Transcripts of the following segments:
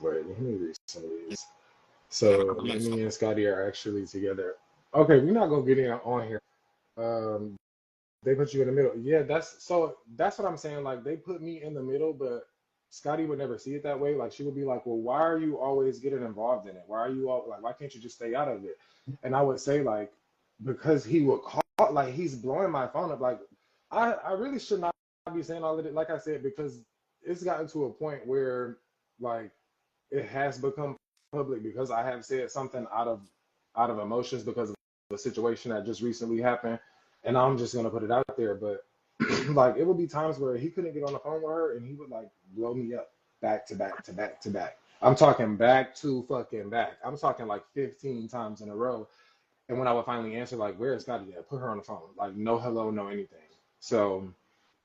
Wait, let me read some of these. So Lemmy and Scotty are actually together. Okay, we're not gonna get in on here. Um, they put you in the middle. Yeah, that's what I'm saying. Like they put me in the middle, but Scotty would never see it that way. Like she would be like, "Well, why are you always getting involved in it? Why are you all like? Why can't you just stay out of it?" And I would say like, because he would call, like he's blowing my phone up. Like I really should not be saying all of it. Like I said, because it's gotten to a point where like it has become public because I have said something out of emotions because of the situation that just recently happened, and I'm just gonna put it out there. But like it would be times where he couldn't get on the phone with her, and he would like blow me up back to back to back to back. I'm talking back to fucking back. I'm talking like 15 times in a row. And when I would finally answer, like, where is Scotty at? Put her on the phone. Like, no hello, no anything. So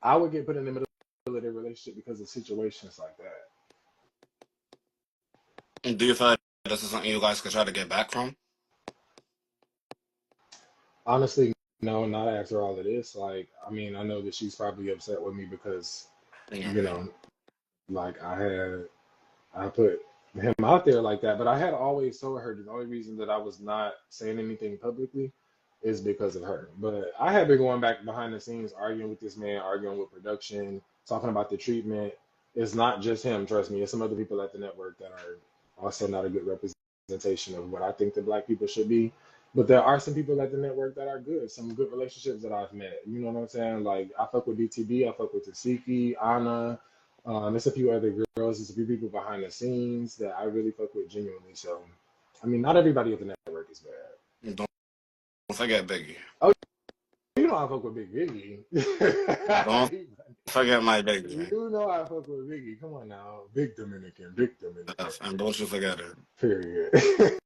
I would get put in the middle of their relationship because of situations like that. Do you feel like this is something you guys could try to get back from? Honestly, no, not after all of this. Like, I mean, I know that she's probably upset with me because, Yeah. you know, like I put him out there like that, but I had always told her the only reason that I was not saying anything publicly is because of her. But I had been going back behind the scenes, arguing with this man, arguing with production, talking about the treatment. It's not just him, trust me. It's some other people at the network that are also not a good representation of what I think that black people should be. But there are some people at the network that are good, some good relationships that I've met. You know what I'm saying? Like I fuck with DTB, I fuck with Tasiki, Anna. There's a few other girls, there's a few people behind the scenes that I really fuck with genuinely. So, I mean, not everybody at the network is bad. Don't forget Biggie. Oh, you know I fuck with Big Biggie. Don't forget my Biggie. You know I fuck with Biggie. Come on now. Big Dominican, big Dominican. And don't you forget it. Period.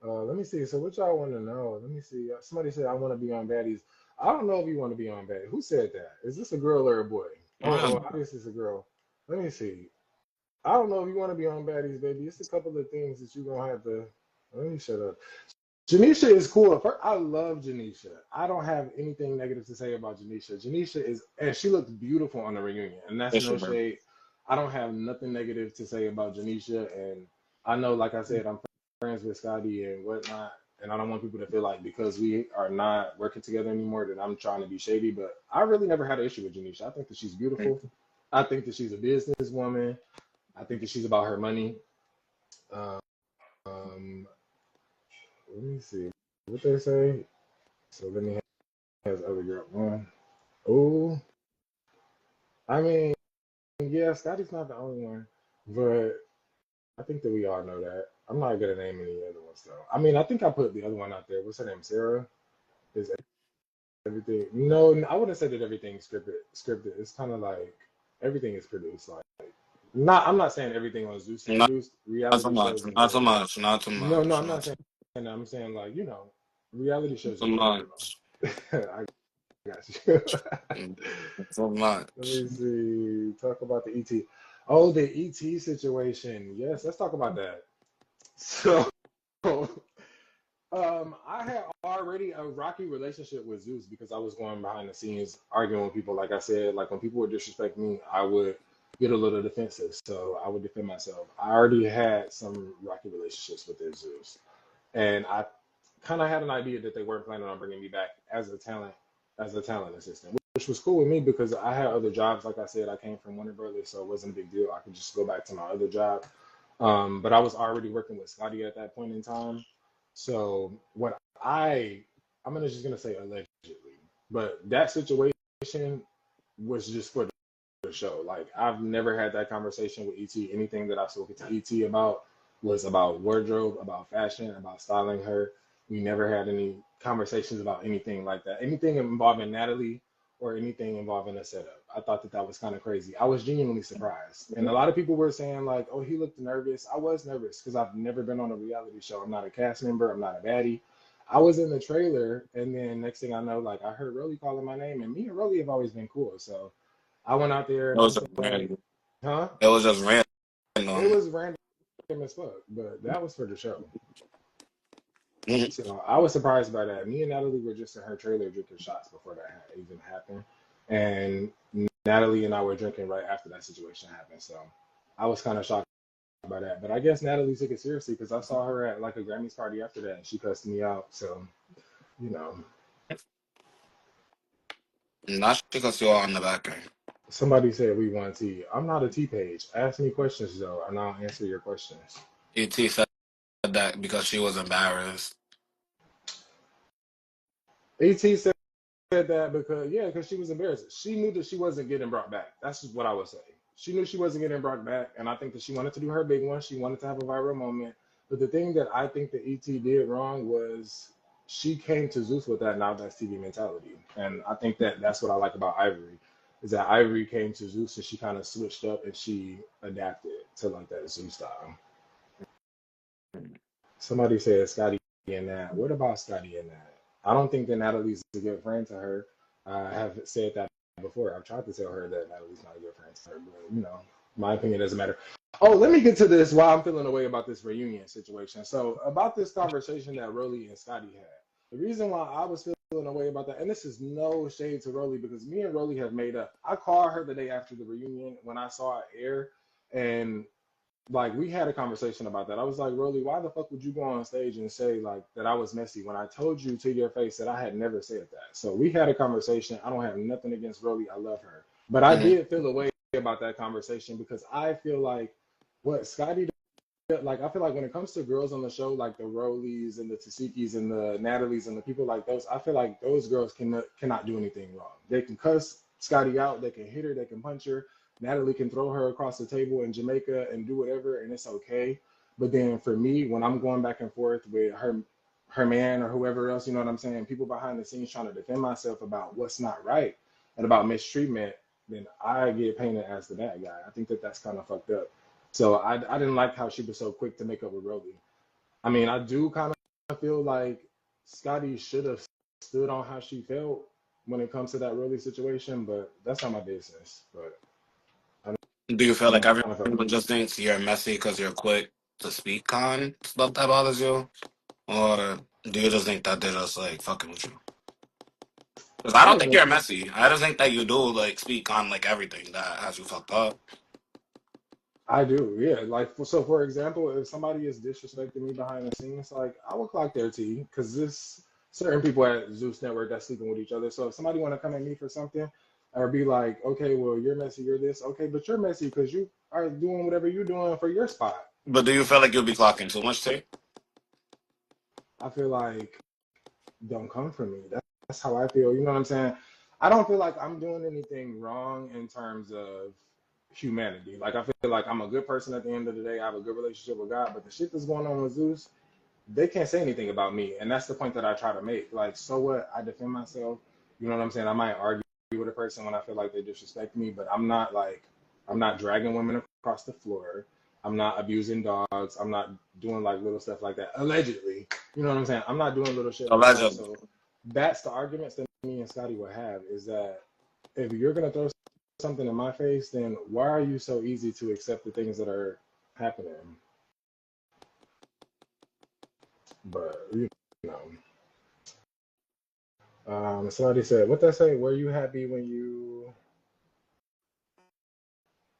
Let me see. So what y'all want to know? Let me see. Somebody said I want to be on Baddies. I don't know if you want to be on Baddies. Who said that? Is this a girl or a boy? Oh, well, obviously it's a girl. Let me see. I don't know if you want to be on Baddies, baby. It's a couple of things that you're going to have to. Let me shut up. Janisha is cool. I love Janisha. I don't have anything negative to say about Janisha. Janisha is, and she looks beautiful on the reunion, and that's no shade. I don't have nothing negative to say about Janisha, and I know, like I said, I'm friends with Scotty and whatnot, and I don't want people to feel like because we are not working together anymore that I'm trying to be shady, but I really never had an issue with Janisha. I think that she's beautiful. I think that she's a businesswoman. I think that she's about her money. Um, let me see what they say. So then he has other girl. Oh, I mean, yeah, Scotty's not the only one, but I think that we all know that. I'm not gonna name any other ones though. I mean, I think I put the other one out there. What's her name? Sarah. Is everything? No, I wouldn't say that everything's scripted. Scripted. It's kind of like everything is produced. Like, not. I'm not saying everything on Zeus is produced. Reality shows. Not so much. Not so much. No, I'm not saying that. I'm saying like reality shows. So much. I got you. So much. Let me see. Talk about the ET. Oh, the ET situation. Yes, let's talk about that. So, I had already a rocky relationship with Zeus because I was going behind the scenes arguing with people. Like I said, like when people would disrespect me, I would get a little defensive. So I would defend myself. I already had some rocky relationships with this Zeus, and I kind of had an idea that they weren't planning on bringing me back as a talent assistant, which was cool with me because I had other jobs. Like I said, I came from Warner Brothers, so it wasn't a big deal. I could just go back to my other job. But I was already working with Scotty at that point in time. So what I'm just gonna say allegedly, but that situation was just for the show. Like I've never had that conversation with ET. Anything that I've spoken to ET about was about wardrobe, about fashion, about styling her. We never had any conversations about anything like that. Anything involving Natalie or anything involving a setup. I thought that was kind of crazy. I was genuinely surprised. And a lot of people were saying like, oh, he looked nervous. I was nervous because I've never been on a reality show. I'm not a cast member. I'm not a baddie. I was in the trailer, and then next thing I know, like I heard Rolly calling my name, and me and Rolly have always been cool. So I went out there and I said, huh? It was just random. It was random as fuck, but that was for the show. So I was surprised by that. Me and Natalie were just in her trailer drinking shots before that even happened, and Natalie and I were drinking right after that situation happened. So I was kind of shocked by that. But I guess Natalie took it seriously because I saw her at like a Grammys party after that and she cussed me out. So, you know, Not because you're on the back end. somebody said we want tea. I'm not a tea page. Ask me questions though, and I'll answer your questions. ET said that because she was embarrassed. AT said that because yeah, because she was embarrassed. She knew that she wasn't getting brought back. That's just what I would say. She knew she wasn't getting brought back, and I think that she wanted to do her big one. She wanted to have a viral moment. But the thing that I think that ET did wrong was she came to Zeus with that now that's TV mentality, and I think that that's what I like about Ivory, is that Ivory came to Zeus and she kind of switched up and she adapted to like that Zeus style. Somebody said Scotty in that. What about Scotty in that? I don't think that Natalie's a good friend to her. I have said that before. I've tried to tell her that Natalie's not a good friend to her, but you know, my opinion doesn't matter. Oh, let me get to this while I'm feeling away about this reunion situation. So about this conversation that Rolly and Scotty had. The reason why I was feeling away about that, and this is no shade to Rolly because me and Rolly have made up. I called her the day after the reunion when I saw it air, and like we had a conversation about that. I was like, Rolly, why the fuck would you go on stage and say like that I was messy when I told you to your face that I had never said that? So we had a conversation. I don't have nothing against Rolly. I love her. But I Mm-hmm. did feel a way about that conversation because I feel like what Scotty like I feel like when it comes to girls on the show, like the Rollies and the Tasikis and the Natalies and the people like those, I feel like those girls cannot do anything wrong. They can cuss Scotty out, they can hit her, they can punch her. Natalie can throw her across the table in Jamaica and do whatever, and it's okay. But then for me, when I'm going back and forth with her man or whoever else, you know what I'm saying, people behind the scenes trying to defend myself about what's not right and about mistreatment, then I get painted as the bad guy. I think that that's kind of fucked up. So I didn't like how she was so quick to make up with Rolly. I mean, I do kind of feel like Scotty should have stood on how she felt when it comes to that Rolly situation, but that's not my business. But I Do you feel don't like know, I kind of felt. everyone just thinks you're messy because you're quick to speak on stuff that bothers you? Or do you just think that they're just like fucking with you? Because I I don't don't think think you're messy. I just think that you do like speak on like everything that has you fucked up. I do, yeah. Like, so for example, if somebody is disrespecting me behind the scenes, like I would clock their tea because this certain people at Zeus Network that's sleeping with each other. So if somebody want to come at me for something, or be like, okay, well you're messy, you're this, okay, but you're messy because you are doing whatever you're doing for your spot. But do you feel like you'll be clocking too much tea? I feel like don't come for me. That's how I feel. You know what I'm saying? I don't feel like I'm doing anything wrong in terms of humanity. Like I feel like I'm a good person at the end of the day. I have a good relationship with God, but the shit that's going on with Zeus, they can't say anything about me. And that's the point that I try to make. Like, so what? I defend myself. You know what I'm saying? I might argue with a person when I feel like they disrespect me, but I'm not dragging women across the floor. I'm not abusing dogs. I'm not doing like little stuff like that. Allegedly. You know what I'm saying? I'm not doing little shit like that. Allegedly. So that's the arguments that me and Scotty will have is that if you're going to throw something in my face, then why are you so easy to accept the things that are happening? But, you know. Somebody said, what they say? Were you happy when you?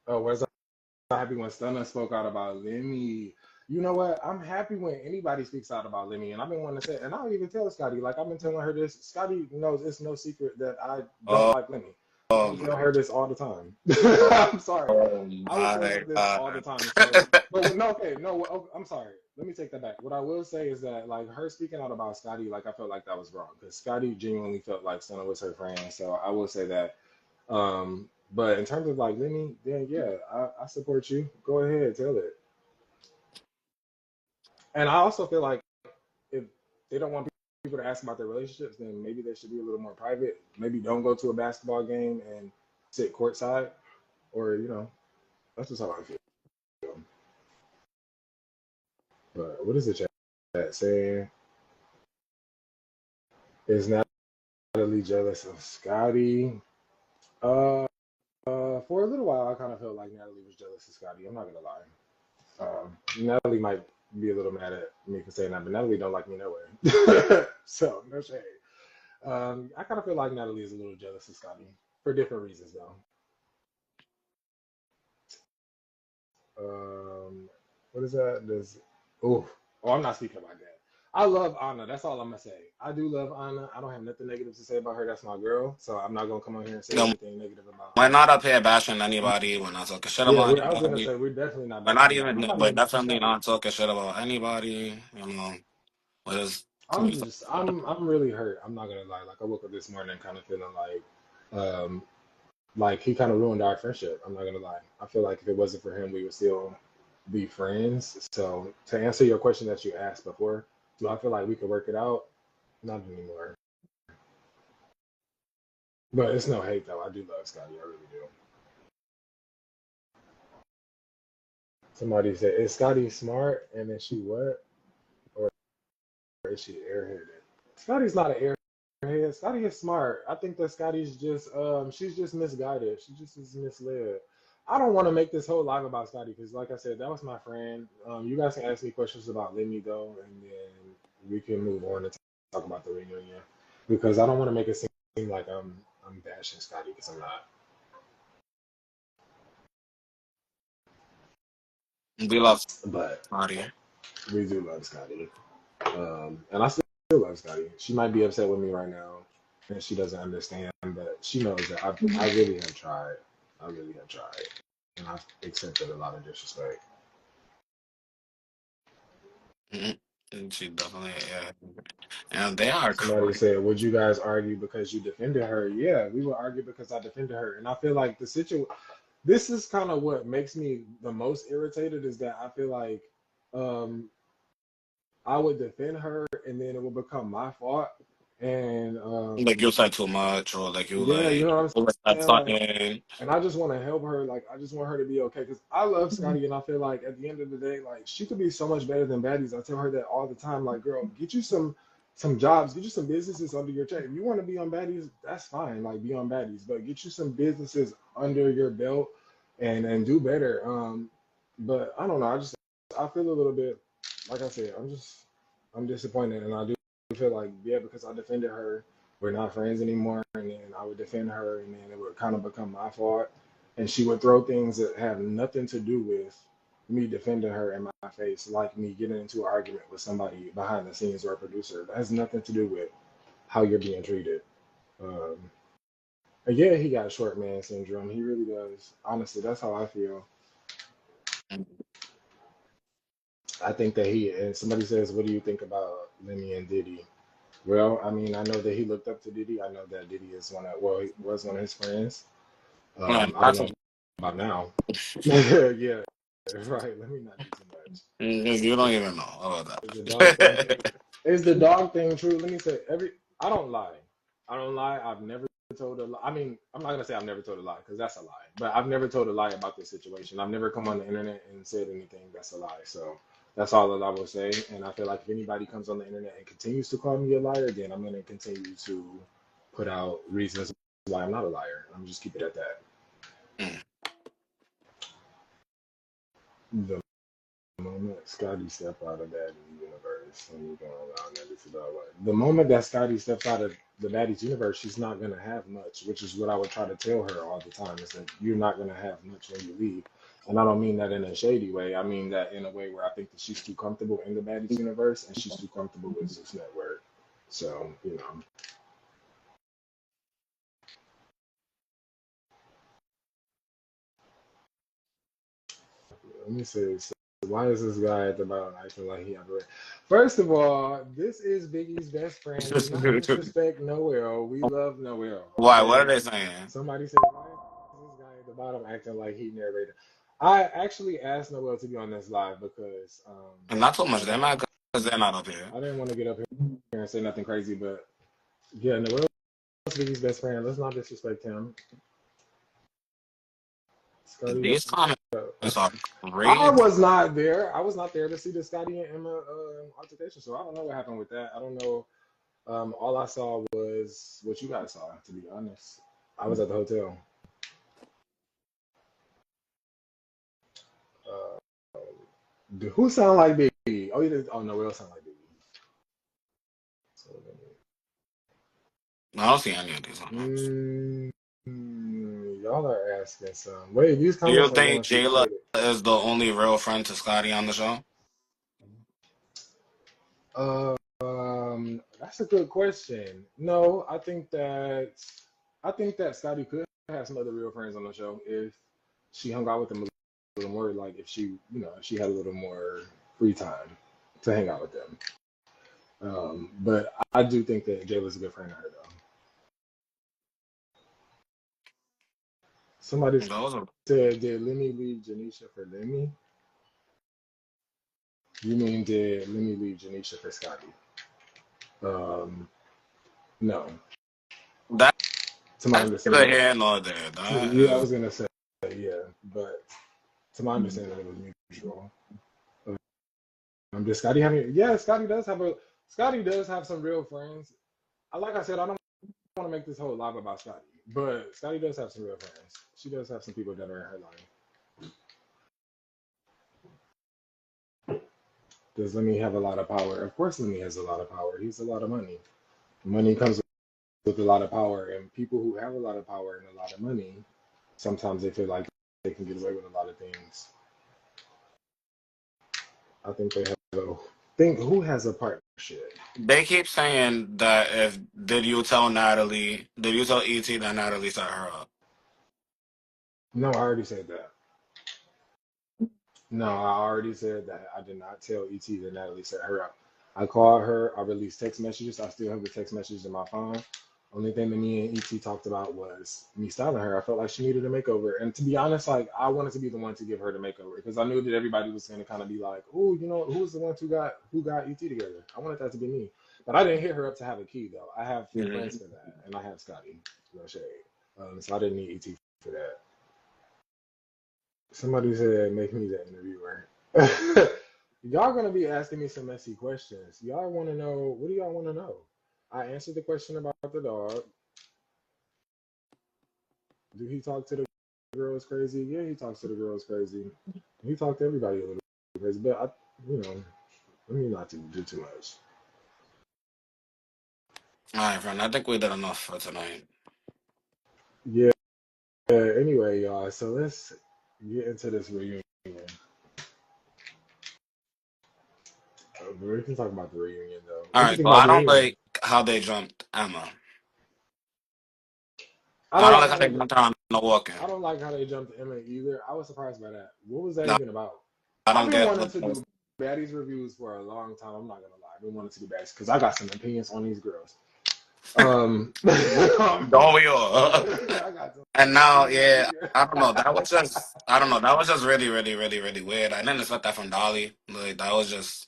Oh, was I happy when Stunner spoke out about Lemmy? You know what? I'm happy when anybody speaks out about Lemmy, and I've been wanting to say, and I'll even tell Scotty, like I've been telling her this. Scotty knows it's no secret that I don't Oh, like Lemmy. I oh would tell my, her this all the time. oh, I'm sorry. oh I would tell my her this all the God. time. So, but no, okay, no, I'm sorry. Let me take that back. What I will say is that, like, her speaking out about Scotty, like, I felt like that was wrong because Scotty genuinely felt like Stunner was her friend. So I will say that. But in terms of like Lemmy, then yeah, I support you. Go ahead, tell it. And I also feel like if they don't want people to ask about their relationships, then maybe they should be a little more private. Maybe don't go to a basketball game and sit courtside, or you know, that's just how I feel. But what is the chat saying? Is Natalie jealous of Scotty? Uh, for a little while, I kind of felt like Natalie was jealous of Scotty. I'm not gonna lie. Natalie might be a little mad at me for saying that, but Natalie don't like me no way. So no shade. I kind of feel like Natalie is a little jealous of Scotty for different reasons though. What is that? Oh, I'm not speaking about that. I love Anna. That's all I'm gonna say. I do love Anna. I don't have nothing negative to say about her. That's my girl. So I'm not gonna come on here and say No, anything negative about we're Anna. not up here bashing anybody. We're not talking shit Yeah, about I was gonna anybody. say we're definitely not We're not bashing nobody. even. I'm not We're even bashing definitely Scotty. not talking shit about anybody. You know, we're just. I'm really hurt. I'm not gonna lie. Like I woke up this morning kind of feeling like he kind of ruined our friendship. I'm not gonna lie. I feel like if it wasn't for him, we would still be friends. So to answer your question that you asked before, do I feel like we could work it out? Not anymore. But it's no hate though. I do love Scotty. I really do. Somebody said, "Is Scotty smart?" And then she what? Or is she airheaded? Scotty's not an airhead. Scotty is smart. I think that Scotty's just she's just misguided. She just is misled. I don't want to make this whole live about Scotty because, like I said, that was my friend. You guys can ask me questions about Lemmy though, and then we can move on and talk about the reunion because I don't want to make it seem like I'm bashing Scotty because I'm not. We love But Scotty. we do love Scotty. And I still love Scotty. She might be upset with me right now, and she doesn't understand, but she knows that I really have tried. I really have tried, and I've accepted a lot of disrespect. Mhm. And she definitely, yeah. And they are Somebody crazy. said, "Would you guys argue because you defended her?" Yeah, we would argue because I defended her, and I feel like the situation. This is kind of what makes me the most irritated is that I feel like um, I would defend her, and then it will become my fault, and Like you said too much, or like you yeah, you like know what I'm you said saying? Like, something. and I just want to help her. Like, I just want her to be okay because I love Scotty, and I feel like at the end of the day, like she could be so much better than Baddies. I tell her that all the time. Like, girl, get you some jobs, get you some businesses under your check. If you want to be on Baddies, that's fine. Like, be on Baddies, but get you some businesses under your belt and do better. But I don't know. I feel a little bit like I said. I'm disappointed, and I do feel like yeah because I defended her we're not friends anymore, and then I would defend her, and then it would kind of become my fault, and she would throw things that have nothing to do with me defending her in my face, like me getting into an argument with somebody behind the scenes or a producer. That has nothing to do with how you're being treated. Um, and yeah, he got short man syndrome. He really does. Honestly, that's how I feel. I think that and somebody says, what do you think about Lemmy and Diddy? Well, I mean, I know that he looked up to Diddy. I know that Diddy is he was one of his friends. Like, I don't that's know about now. Yeah, right. Let me not do too much. you don't even know about Is the dog thing? that. Is the dog thing true? Let me say I don't lie. I don't lie. I've never told a lie. I mean, I'm not gonna say I've never told a lie because that's a lie. But I've never told a lie about this situation. I've never come on the internet and said anything that's a lie. So that's all that I will say. And I feel like if anybody comes on the internet and continues to call me a liar, then I'm gonna continue to put out reasons why I'm not a liar. I'm just keep it at that. Mm. The moment Scotty stepped out of that universe, and you going around every the moment that Scotty steps out of the Baddies universe, she's not gonna have much, which is what I would try to tell her all the time. Is that you're not gonna have much when you leave, and I don't mean that in a shady way. I mean that in a way where I think that she's too comfortable in the Baddies universe, and she's too comfortable with Zeus Network. So let me say, so why is this guy at the bottom acting like he ever? First of all, this is Biggie's best friend. Do not disrespect Noel. We love Noel. Why? What are Okay. they saying? Somebody said, why is this guy at the bottom acting like he narrated? I actually asked Noel to be on this live because, And not so much. like, They're not because they're not up here. I didn't want to get up here and say nothing crazy, but yeah, Noel is Biggie's best friend. Let's not disrespect him. Scotty, These comments are I crazy. was not there. I was not there to see the Scotty and Emma altercation, so I don't know what happened with that. I don't know. All I saw was what you guys saw. To be honest, I was at the hotel. Who sound like Biggie? Oh, you did. Oh no, we all sound like Biggie. So, I don't see any of these comments. y'all are asking some. Wait, these Do you comments are think going too Jayla quick. is the only real friend to Scotty on the show? That's a good question. No, I think that Scotty could have some other real friends on the show if she hung out with them a little more. Like if she, if she had a little more free time to hang out with them. But I do think that Jayla's a good friend to her though. Somebody Those are said, "Did Lemmy leave Janisha for Lemmy?" You mean did Lemmy leave Janisha for Scotty? Um, no, that. to my That's neither understanding. here nor there. That Yeah, I is. was gonna say yeah, but to my understanding, it was mutual. Does Scotty have any? Yeah, Scotty does have some real friends. Like I said, I don't want to make this whole live about Scotty, but Scotty does have some real friends. She does have some people that are in her life. Does Lemmy have a lot of power? Of course, Lemmy has a lot of power. He's a lot of money. Money comes with a lot of power, and people who have a lot of power and a lot of money, sometimes they feel like they can get away with a lot of things. I think they have a think who has a partnership. They keep saying that if did you tell ET that Natalie set her up? No, I already said that. No, I already said that. I did not tell ET that Natalie set her up. I called her. I released text messages. I still have the text messages in my phone. Only thing that me and ET talked about was me styling her. I felt like she needed a makeover, and to be honest, like I wanted to be the one to give her the makeover because I knew that everybody was going to kind of be like, "Oh, who's the one who got ET together?" I wanted that to be me, but I didn't hit her up to have a key though. I have friends Mm-hmm. for that, and I have Scotty, no shade, so I didn't need ET for that. Somebody said, make me the interviewer. Y'all gonna be asking me some messy questions. Y'all want to know, what do y'all want to know? I answered the question about the dog. Do he talk to the girls crazy? Yeah, he talks to the girls crazy. He talked to everybody a little crazy, but let me not to do too much. All right, friend. I think we did enough for tonight. Yeah. Anyway, y'all. So let's get into this reunion. We can talk about the reunion though. All What you right. think So about I the don't reunion? like how they jumped Emma. I I don't don't like like how how they they. jumped her on the walking. I don't like how they jumped to Emma either. I was surprised by that. What was that No, even about? I I've don't been get wanting what. to do Baddies reviews for a long time. I'm not gonna lie. I've been wanting to do Baddies because I got some opinions on these girls. Don't we all? I got some And now, opinions on these yeah, girls. I don't know. That was just, I don't know. That was just really, really, really, really weird. I didn't expect that from Dolly. Like that was just,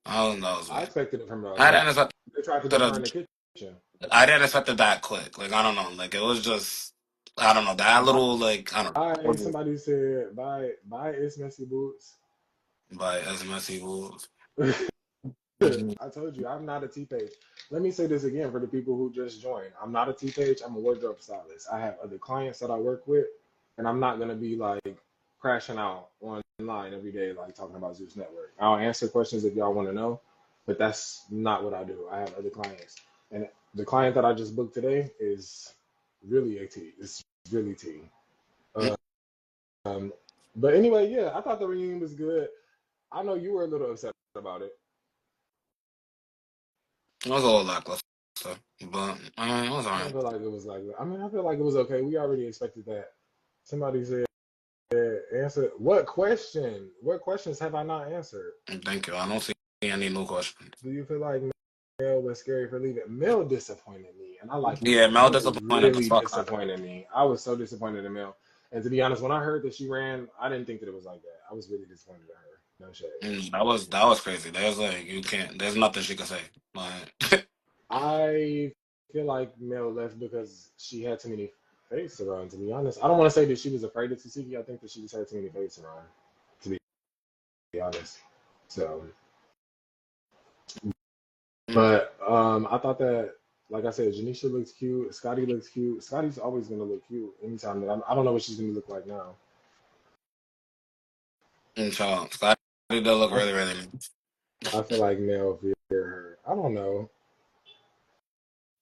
I don't know. That was I weird. expected it from the I like didn't expect they tried to it. dump her in the kitchen. I didn't expect it that quick. Like I don't know. Like it was just, I don't know. That little like I don't Bye. know. Somebody said bye. Bye. It's messy boots. But as messy rules. I told you, I'm not a T page. Let me say this again for the people who just joined. I'm not a T page. I'm a wardrobe stylist. I have other clients that I work with, and I'm not gonna be like crashing out online every day, like talking about Zeus Network. I'll answer questions if y'all want to know, but that's not what I do. I have other clients, and the client that I just booked today is really a T. It's really T. Um, but anyway, yeah, I thought the reunion was good. I know you were a little upset about it. It was a little lackluster, but it was I don't alright. feel like it was like. I mean, I feel like it was okay. We already expected that. Somebody said, "Answer what question? What questions have I not answered? Thank you. I don't see any new questions. Do you feel like Mel was scary for leaving? Mel disappointed me, and I like Yeah, Mel. Mel Mel disappointed the really fuck out of me. disappointed me. I was so disappointed in Mel. And to be honest, when I heard that she ran, I didn't think that it was like that. I was really disappointed in her. No shade. That was crazy. There's like you can't. There's nothing she could say. Like I feel like Mel left because she had too many faces around. To be honest, I don't want to say that she was afraid of Tasiki. I think that she just had too many faces around. To be honest, so. But I thought that, like I said, Janisha looks cute. Scotty looks cute. Scotty's always gonna look cute anytime that I don't know what she's gonna look like now. so Scotty did look I, really, really nice. I feel like Mel fear her. I don't know.